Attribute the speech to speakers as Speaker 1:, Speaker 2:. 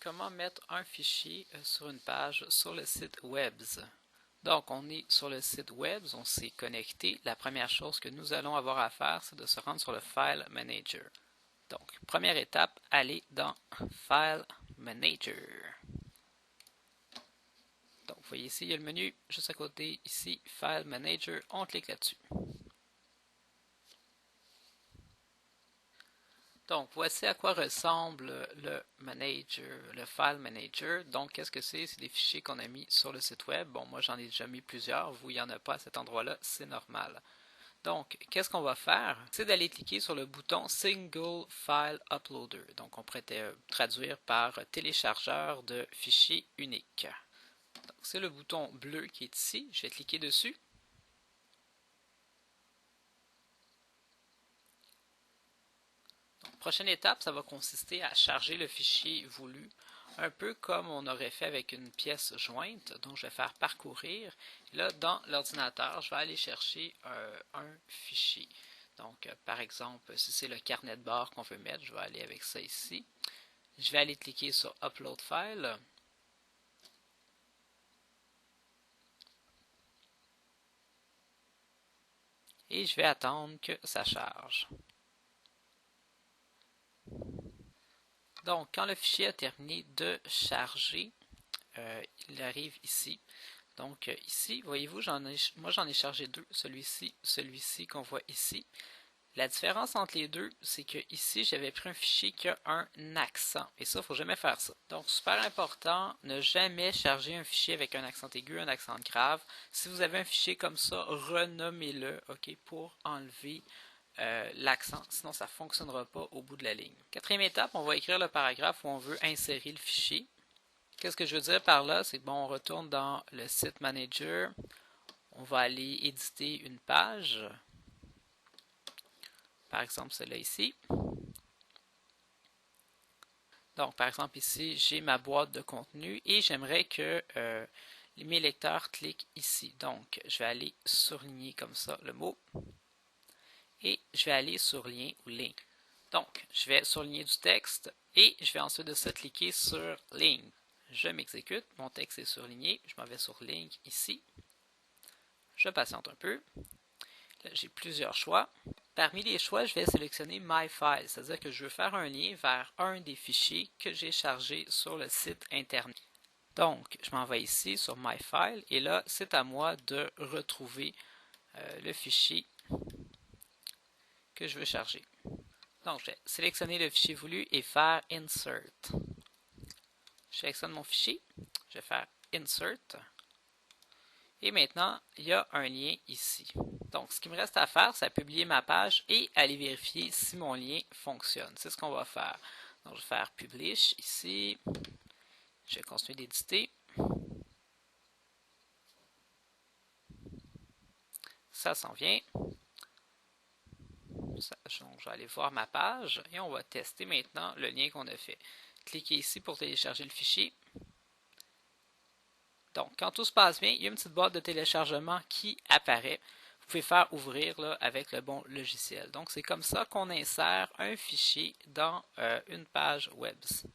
Speaker 1: comment mettre un fichier sur une page sur le site Webs. Donc, on est sur le site Webs, on s'est connecté. La première chose que nous allons avoir à faire, c'est de se rendre sur le File Manager. Donc, première étape, aller dans File Manager. Donc, vous voyez ici, il y a le menu juste à côté, ici, File Manager, on clique là-dessus. Donc, voici à quoi ressemble le manager, le file manager. Donc, qu'est-ce que c'est? C'est des fichiers qu'on a mis sur le site web. Bon, moi, j'en ai déjà mis plusieurs. Vous, il n'y en a pas à cet endroit-là. C'est normal. Donc, qu'est-ce qu'on va faire? C'est d'aller cliquer sur le bouton Single File Uploader. Donc, on pourrait traduire par téléchargeur de fichiers unique. Donc, c'est le bouton bleu qui est ici. Je vais cliquer dessus. Prochaine étape, ça va consister à charger le fichier voulu, un peu comme on aurait fait avec une pièce jointe, donc je vais faire parcourir. Là, dans l'ordinateur, je vais aller chercher un fichier. Donc, par exemple, si c'est le carnet de bord qu'on veut mettre, je vais aller avec ça ici. Je vais aller cliquer sur Upload File. Et je vais attendre que ça charge. Donc, quand le fichier a terminé de charger, il arrive ici. Donc, ici, voyez-vous, moi j'en ai chargé deux, celui-ci qu'on voit ici. La différence entre les deux, c'est que ici, j'avais pris un fichier qui a un accent. Et ça, il ne faut jamais faire ça. Donc, super important, ne jamais charger un fichier avec un accent aigu, un accent grave. Si vous avez un fichier comme ça, renommez-le, ok, pour enlever l'accent, sinon ça ne fonctionnera pas au bout de la ligne. Quatrième étape, on va écrire le paragraphe où on veut insérer le fichier. Qu'est-ce que je veux dire par là? C'est que bon, on retourne dans le site manager, on va aller éditer une page, par exemple celle-là ici. Donc, par exemple ici, j'ai ma boîte de contenu et j'aimerais que mes lecteurs cliquent ici. Donc, je vais aller surligner comme ça le mot et je vais aller sur lien ou link. Donc, je vais surligner du texte et je vais ensuite de ça cliquer sur Link. Je m'exécute, mon texte est surligné, je m'en vais sur Link ici. Je patiente un peu. Là, j'ai plusieurs choix. Parmi les choix, je vais sélectionner My File, c'est-à-dire que je veux faire un lien vers un des fichiers que j'ai chargé sur le site internet. Donc, je m'en vais ici sur My File et là, c'est à moi de retrouver le fichier que je veux charger. Donc, je vais sélectionner le fichier voulu et faire Insert. Je sélectionne mon fichier, je vais faire Insert. Et maintenant, il y a un lien ici. Donc, ce qu'il me reste à faire, c'est publier ma page et aller vérifier si mon lien fonctionne. C'est ce qu'on va faire. Donc, je vais faire Publish ici. Je vais continuer d'éditer. Ça s'en vient. Donc, je vais aller voir ma page et on va tester maintenant le lien qu'on a fait. Cliquez ici pour télécharger le fichier. Donc, quand tout se passe bien, il y a une petite boîte de téléchargement qui apparaît. Vous pouvez faire ouvrir là, avec le bon logiciel. Donc, c'est comme ça qu'on insère un fichier dans une page Webs.